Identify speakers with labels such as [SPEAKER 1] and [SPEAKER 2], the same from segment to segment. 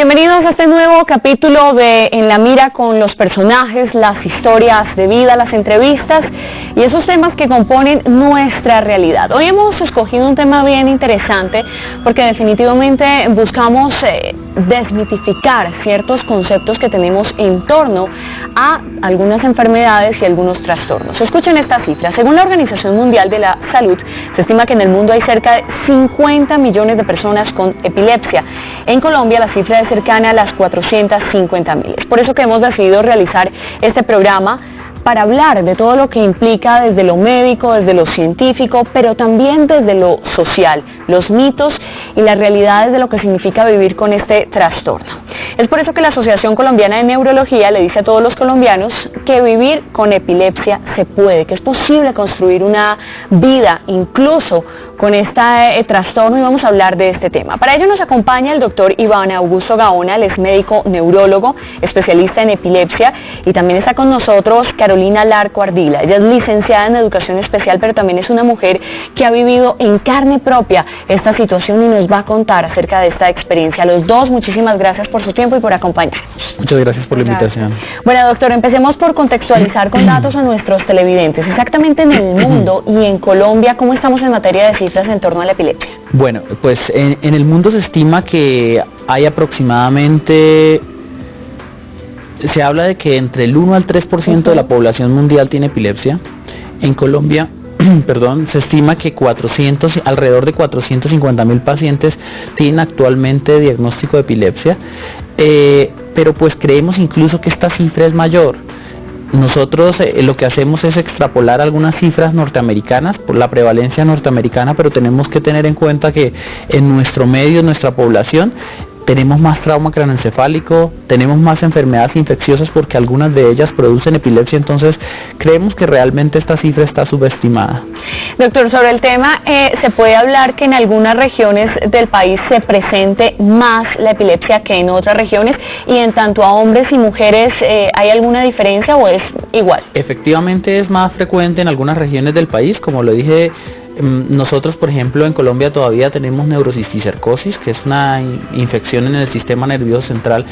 [SPEAKER 1] Bienvenidos a este nuevo capítulo de En la Mira, con los personajes, las historias de vida, las entrevistas y esos temas que componen nuestra realidad. Hoy hemos escogido un tema bien interesante porque definitivamente buscamos desmitificar ciertos conceptos que tenemos en torno a algunas enfermedades y algunos trastornos. Escuchen esta cifra. Según la Organización Mundial de la Salud, se estima que en el mundo hay cerca de 50 millones de personas con epilepsia. En Colombia la cifra es cercana a las 450.000. Es por eso que hemos decidido realizar este programa para hablar de todo lo que implica desde lo médico, desde lo científico, pero también desde lo social, los mitos y las realidades de lo que significa vivir con este trastorno. Es por eso que la Asociación Colombiana de Neurología le dice a todos los colombianos que vivir con epilepsia se puede, que es posible construir una vida incluso con este trastorno, y vamos a hablar de este tema. Para ello nos acompaña el doctor Iván Augusto Gaona, él es médico neurólogo, especialista en epilepsia, y también está con nosotros Carolina Larco Ardila. Ella es licenciada en educación especial, pero también es una mujer que ha vivido en carne propia esta situación y nos va a contar acerca de esta experiencia. A los dos, muchísimas gracias por su tiempo y por acompañarnos.
[SPEAKER 2] Muchas gracias por la invitación.
[SPEAKER 1] Bueno, doctor, empecemos por contextualizar con datos a nuestros televidentes. Exactamente en el mundo y en Colombia, ¿cómo estamos en materia de cifras en torno a la epilepsia?
[SPEAKER 2] Bueno, pues en el mundo se estima que hay aproximadamente, se habla de que entre el 1 al 3% de la población mundial tiene epilepsia. En Colombia, perdón, se estima que alrededor de 450.000 pacientes tienen actualmente diagnóstico de epilepsia, pero pues creemos incluso que esta cifra es mayor. Nosotros lo que hacemos es extrapolar algunas cifras norteamericanas por la prevalencia norteamericana, pero tenemos que tener en cuenta que en nuestro medio, en nuestra población, tenemos más trauma craneoencefálico, tenemos más enfermedades infecciosas porque algunas de ellas producen epilepsia, entonces creemos que realmente esta cifra está subestimada.
[SPEAKER 1] Doctor, sobre el tema, ¿se puede hablar que en algunas regiones del país se presente más la epilepsia que en otras regiones? Y en tanto a hombres y mujeres, ¿hay alguna diferencia o es igual? Efectivamente
[SPEAKER 2] es más frecuente en algunas regiones del país, como lo dije. Nosotros, por ejemplo, en Colombia todavía tenemos neurocisticercosis, que es una infección en el sistema nervioso central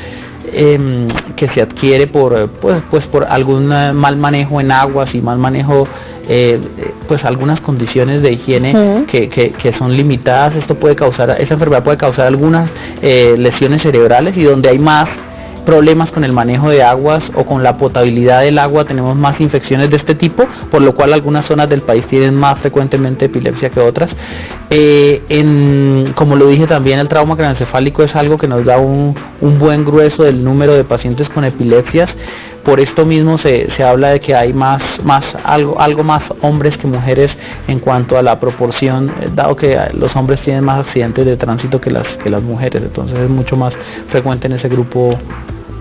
[SPEAKER 2] que se adquiere por algún mal manejo en aguas y mal manejo, pues algunas condiciones de higiene que son limitadas. Esa enfermedad puede causar algunas lesiones cerebrales, y donde hay más problemas con el manejo de aguas o con la potabilidad del agua tenemos más infecciones de este tipo, por lo cual algunas zonas del país tienen más frecuentemente epilepsia que otras. Como lo dije también, el trauma craneoencefálico es algo que nos da un buen grueso del número de pacientes con epilepsias. Por esto mismo se habla de que hay algo más hombres que mujeres en cuanto a la proporción, dado que los hombres tienen más accidentes de tránsito que las mujeres, entonces es mucho más frecuente en ese grupo,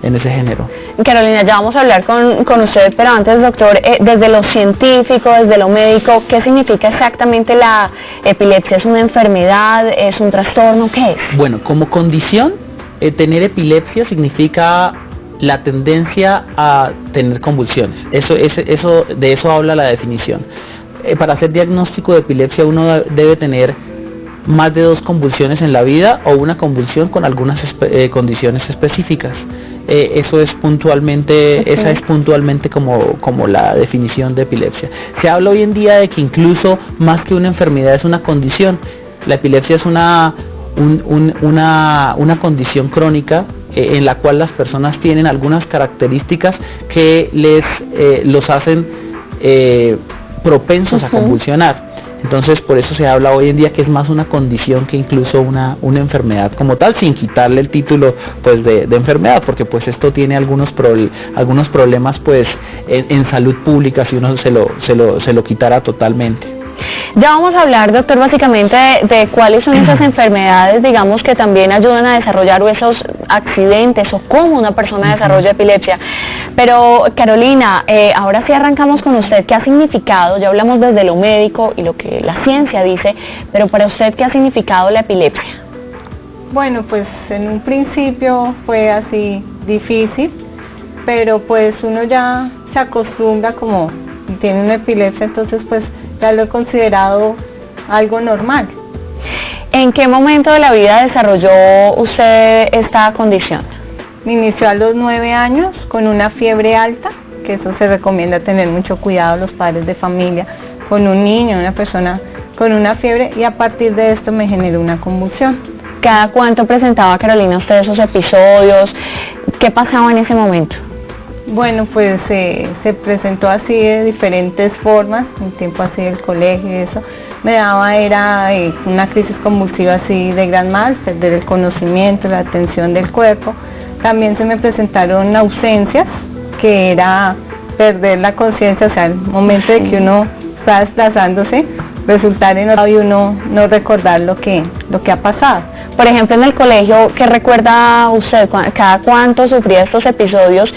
[SPEAKER 2] en ese género.
[SPEAKER 1] Carolina, ya vamos a hablar con usted, pero antes, doctor, desde lo científico, desde lo médico, ¿qué significa exactamente la epilepsia? ¿Es una enfermedad? ¿Es un trastorno? ¿Qué es?
[SPEAKER 2] Bueno, como condición, tener epilepsia significa la tendencia a tener convulsiones. De eso habla la definición. Para hacer diagnóstico de epilepsia uno debe tener más de 2 convulsiones en la vida o una convulsión con algunas condiciones específicas. Esa es puntualmente como la definición de epilepsia. Se habla hoy en día de que incluso más que una enfermedad es una condición. La epilepsia es una condición crónica en la cual las personas tienen algunas características que los hacen propensos a convulsionar. Entonces, por eso se habla hoy en día que es más una condición que incluso una enfermedad como tal, sin quitarle el título pues de enfermedad, porque pues esto tiene algunos problemas pues en salud pública si uno se lo quitara totalmente.
[SPEAKER 1] Ya vamos a hablar, doctor, básicamente de cuáles son esas enfermedades, digamos, que también ayudan a desarrollar esos accidentes o cómo una persona desarrolla epilepsia. Pero, Carolina, ahora sí arrancamos con usted. ¿Qué ha significado? Ya hablamos desde lo médico y lo que la ciencia dice, pero para usted, ¿qué ha significado la epilepsia?
[SPEAKER 3] Bueno, pues en un principio fue así difícil, pero pues uno ya se acostumbra, como tiene una epilepsia, entonces pues ya lo he considerado algo normal.
[SPEAKER 1] ¿En qué momento de la vida desarrolló usted esta condición?
[SPEAKER 3] Me inició a los 9 años con una fiebre alta, que eso se recomienda tener mucho cuidado los padres de familia con un niño, una persona con una fiebre, y a partir de esto me generó una convulsión.
[SPEAKER 1] ¿Cada cuánto presentaba Carolina usted esos episodios? ¿Qué pasaba en ese momento?
[SPEAKER 3] Bueno, pues se presentó así de diferentes formas, en tiempo así del colegio y eso. Me daba, era una crisis convulsiva así de gran mal, perder el conocimiento, la atención del cuerpo. También se me presentaron ausencias, que era perder la conciencia, o sea, el momento de que uno está desplazándose, resultar en otro y uno no recordar lo que ha pasado.
[SPEAKER 1] Por ejemplo, en el colegio, ¿qué recuerda usted? ¿Cada cuánto sufría estos episodios?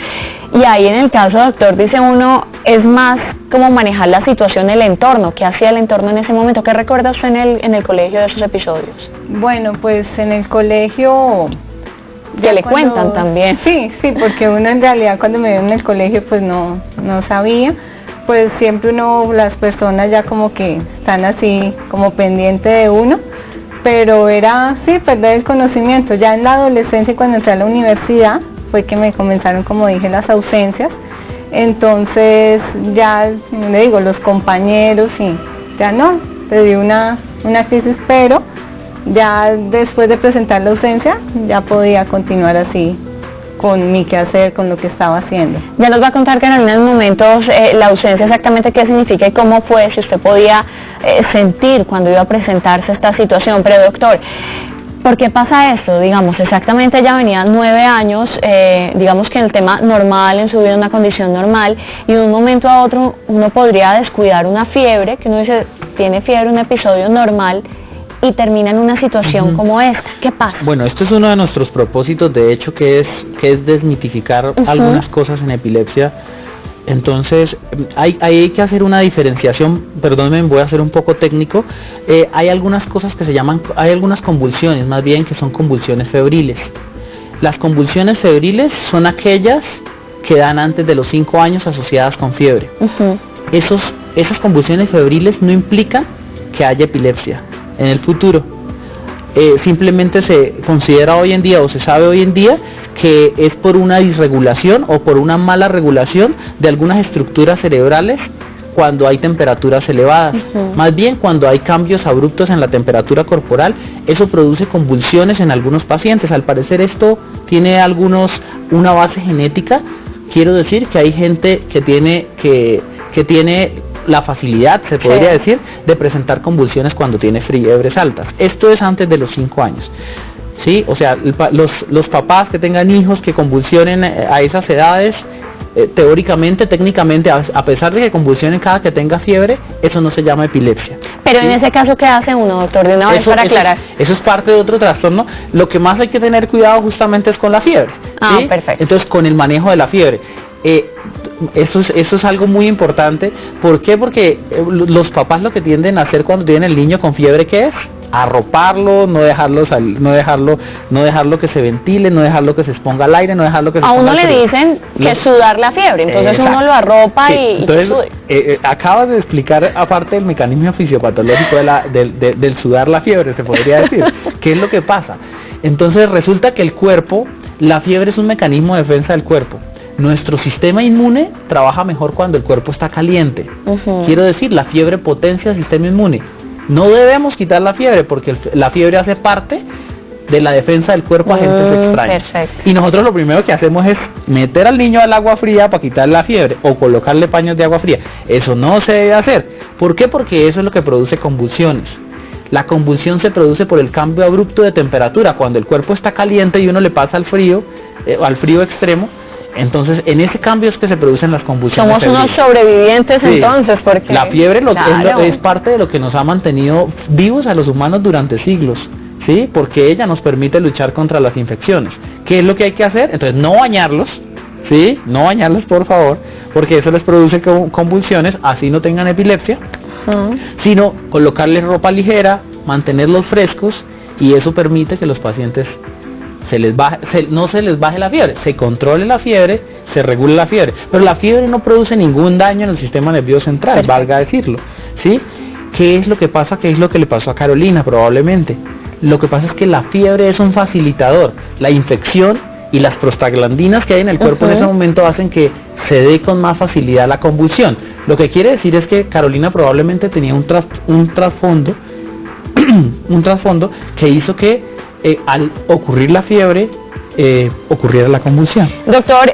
[SPEAKER 1] Y ahí en el caso, doctor, dice uno, es más como manejar la situación, el entorno. ¿Qué hacía el entorno en ese momento? ¿Qué recuerda usted en el colegio de esos episodios?
[SPEAKER 3] Bueno, pues en el colegio...
[SPEAKER 1] Que le cuentan también.
[SPEAKER 3] Sí, porque uno en realidad cuando me vio en el colegio pues no sabía. Pues siempre las personas ya como que están así como pendiente de uno, pero era sí perder el conocimiento. Ya en la adolescencia, cuando entré a la universidad, fue que me comenzaron, como dije, las ausencias. Entonces ya le digo, los compañeros y ya no, te dio una crisis, pero ya después de presentar la ausencia ya podía continuar así con mi quehacer, con lo que estaba haciendo.
[SPEAKER 1] Ya nos va a contar, Carolina, en momentos la ausencia exactamente qué significa y cómo fue, si usted podía sentir cuando iba a presentarse esta situación. Pero doctor, ¿por qué pasa esto? Digamos, exactamente ella venía 9 años, digamos que en el tema normal, en su vida, una condición normal, y de un momento a otro uno podría descuidar una fiebre, que uno dice, tiene fiebre, un episodio normal, y termina en una situación como esta. ¿Qué pasa?
[SPEAKER 2] Bueno, esto es uno de nuestros propósitos, de hecho, que es desmitificar algunas cosas en epilepsia. Entonces, hay que hacer una diferenciación, perdónenme, voy a ser un poco técnico. Hay algunas cosas que hay algunas convulsiones, más bien, que son convulsiones febriles. Las convulsiones febriles son aquellas que dan antes de los 5 años asociadas con fiebre. Esas convulsiones febriles no implican que haya epilepsia en el futuro. Simplemente se considera hoy en día, o se sabe hoy en día, que es por una disregulación o por una mala regulación de algunas estructuras cerebrales cuando hay temperaturas elevadas. Más bien, cuando hay cambios abruptos en la temperatura corporal, eso produce convulsiones en algunos pacientes. Al parecer esto tiene una base genética. Quiero decir que hay gente que tiene la facilidad, se podría decir, de presentar convulsiones cuando tiene fiebres altas. Esto es antes de los 5 años. ¿Sí? O sea, los papás que tengan hijos que convulsionen a esas edades, teóricamente, técnicamente, a pesar de que convulsionen cada que tenga fiebre, eso no se llama epilepsia.
[SPEAKER 1] Pero ¿sí? En ese caso, ¿qué hace uno, doctor? De una vez para aclarar. Eso
[SPEAKER 2] es parte de otro trastorno. Lo que más hay que tener cuidado justamente es con la fiebre. ¿Sí?
[SPEAKER 1] Perfecto.
[SPEAKER 2] Entonces, con el manejo de la fiebre. Eso es algo muy importante. ¿Por qué? Porque los papás lo que tienden a hacer cuando tienen el niño con fiebre, ¿qué es? Arroparlo, no dejarlo que se ventile, no dejarlo que se exponga al aire, no dejarlo que se exponga al frío.
[SPEAKER 1] A uno le dicen que sudar la fiebre, entonces uno lo arropa y
[SPEAKER 2] entonces, acabas de explicar, aparte del mecanismo fisiopatológico del sudar la fiebre, se podría decir. ¿Qué es lo que pasa? Entonces resulta que el cuerpo, la fiebre es un mecanismo de defensa del cuerpo. Nuestro sistema inmune trabaja mejor cuando el cuerpo está caliente. Quiero decir, la fiebre potencia el sistema inmune. No debemos quitar la fiebre porque la fiebre hace parte de la defensa del cuerpo a agentes extraños.
[SPEAKER 1] Perfecto.
[SPEAKER 2] Y nosotros lo primero que hacemos es meter al niño al agua fría para quitar la fiebre o colocarle paños de agua fría. Eso no se debe hacer. ¿Por qué? Porque eso es lo que produce convulsiones. La convulsión se produce por el cambio abrupto de temperatura. Cuando el cuerpo está caliente y uno le pasa al frío extremo, entonces en ese cambio es que se producen las convulsiones.
[SPEAKER 1] Somos unos sobrevivientes, sí. Entonces, porque
[SPEAKER 2] la fiebre es parte de lo que nos ha mantenido vivos a los humanos durante siglos, ¿sí? Porque ella nos permite luchar contra las infecciones. ¿Qué es lo que hay que hacer? Entonces, no bañarlos, ¿sí? No bañarlos, por favor, porque eso les produce convulsiones, así no tengan epilepsia, sino colocarles ropa ligera, mantenerlos frescos, y eso permite que los pacientes no se les baje la fiebre, se controle la fiebre, se regule la fiebre, pero la fiebre no produce ningún daño en el sistema nervioso central, valga decirlo, ¿sí? ¿Qué es lo que pasa? ¿Qué es lo que le pasó a Carolina? Probablemente Lo que pasa es que la fiebre es un facilitador. La infección y las prostaglandinas que hay en el cuerpo en ese momento hacen que se dé con más facilidad la convulsión. Lo que quiere decir es que Carolina probablemente tenía un trasfondo un trasfondo que hizo que al ocurrir la fiebre ocurriera la convulsión.
[SPEAKER 1] Doctor,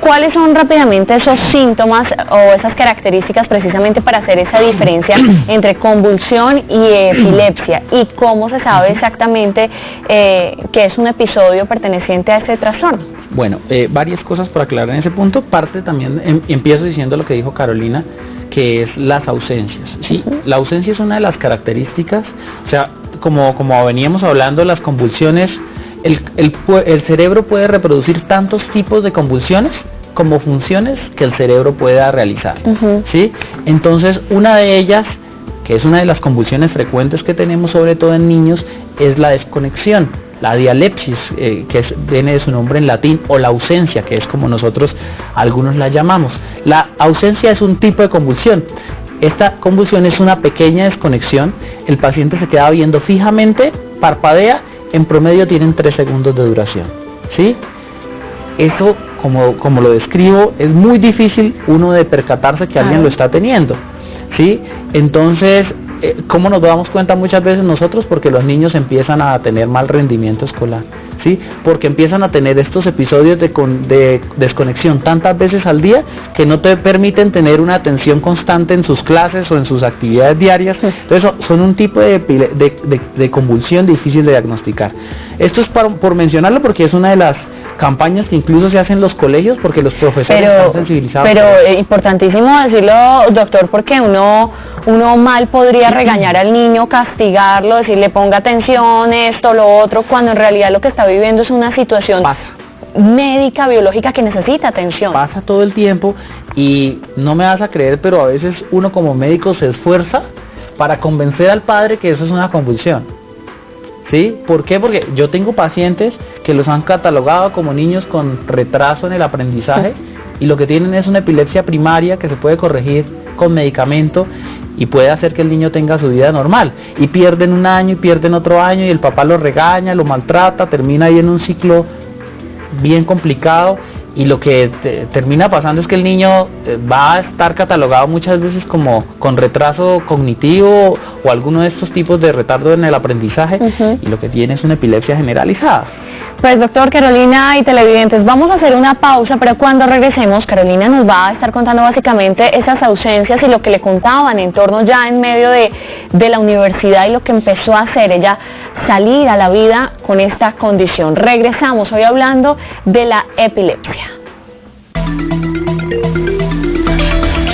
[SPEAKER 1] ¿cuáles son rápidamente esos síntomas o esas características precisamente para hacer esa diferencia entre convulsión y epilepsia? ¿Y cómo se sabe exactamente que es un episodio perteneciente a ese trastorno?
[SPEAKER 2] Bueno, varias cosas por aclarar en ese punto. Parte también, empiezo diciendo lo que dijo Carolina, que es las ausencias, ¿sí? La ausencia es una de las características, o sea, como veníamos hablando, las convulsiones, el cerebro puede reproducir tantos tipos de convulsiones como funciones que el cerebro pueda realizar, ¿sí? Entonces, una de ellas, que es una de las convulsiones frecuentes que tenemos sobre todo en niños, es la desconexión, la dialepsis, que viene de su nombre en latín, o la ausencia, que es como nosotros algunos la llamamos. La ausencia es un tipo de convulsión. Esta convulsión es una pequeña desconexión, el paciente se queda viendo fijamente, parpadea, en promedio tienen 3 segundos de duración, ¿sí? Eso, como lo describo, es muy difícil uno de percatarse que alguien lo está teniendo, ¿sí? Entonces, ¿cómo nos damos cuenta muchas veces nosotros? Porque los niños empiezan a tener mal rendimiento escolar, ¿sí? Porque empiezan a tener estos episodios de desconexión tantas veces al día que no te permiten tener una atención constante en sus clases o en sus actividades diarias. Entonces son un tipo de convulsión difícil de diagnosticar. Esto es por mencionarlo, porque es una de las campañas que incluso se hacen en los colegios, porque los profesores están sensibilizados.
[SPEAKER 1] Pero importantísimo decirlo, doctor, porque uno mal podría regañar al niño, castigarlo, decirle ponga atención, esto, lo otro, cuando en realidad lo que está viviendo es una situación médica, biológica, que necesita atención. Pasa
[SPEAKER 2] todo el tiempo, y no me vas a creer, pero a veces uno como médico se esfuerza para convencer al padre que eso es una convulsión, ¿sí? ¿Por qué? Porque yo tengo pacientes que los han catalogado como niños con retraso en el aprendizaje, y lo que tienen es una epilepsia primaria que se puede corregir con medicamento y puede hacer que el niño tenga su vida normal, y pierden un año y pierden otro año, y el papá lo regaña, lo maltrata, termina ahí en un ciclo bien complicado, y lo que termina pasando es que el niño va a estar catalogado muchas veces como con retraso cognitivo o alguno de estos tipos de retardo en el aprendizaje, y lo que tiene es una epilepsia generalizada.
[SPEAKER 1] Pues doctor, Carolina y televidentes, vamos a hacer una pausa, pero cuando regresemos, Carolina nos va a estar contando básicamente esas ausencias y lo que le contaban en torno ya en medio de la universidad y lo que empezó a hacer ella, salir a la vida con esta condición. Regresamos hoy hablando de la epilepsia.